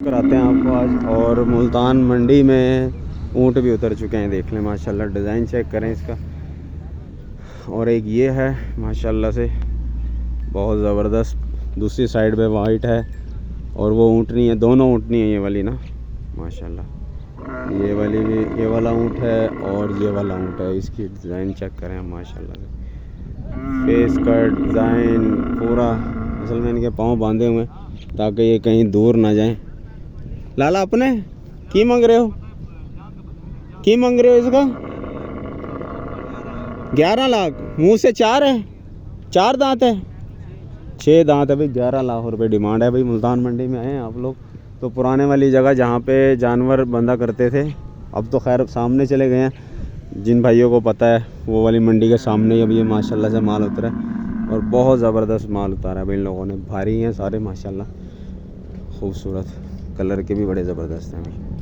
कराते हैं आपको आज। और मुल्तान मंडी में ऊँट भी उतर चुके हैं, देख लें माशाल्लाह। डिज़ाइन चेक करें इसका। और एक ये है माशाल्लाह से बहुत ज़बरदस्त, दूसरी साइड पे वाइट है और वो ऊँटनी है, दोनों ऊँटनी है ये वाली ना माशाल्लाह। ये वाली भी, ये वाला ऊँट है और ये वाला ऊँट है। इसकी डिज़ाइन चेक करें माशाल्लाह से, फेस कट डिज़ाइन पूरा। असल में इनके पाँव बांधे हुए हैं ताकि ये कहीं दूर ना जाएं। लाला अपने की मांग रहे हो, की मांग रहे हो इसका? 11 लाख। मुँह से 4 है, 4 दांत है, 6 दांत है भाई। 11 लाख रुपए डिमांड है भाई। मुल्तान मंडी में आए हैं आप लोग तो पुराने वाली जगह जहाँ पे जानवर बंधा करते थे, अब तो खैर सामने चले गए हैं। जिन भाइयों को पता है वो वाली मंडी के सामने ही अब ये माशाल्लाह से माल उतरा है और बहुत ज़बरदस्त माल उतारा है भाई इन लोगों ने। भारी हैं सारे माशाल्लाह, खूबसूरत, कलर के भी बड़े ज़बरदस्त हैं भाई।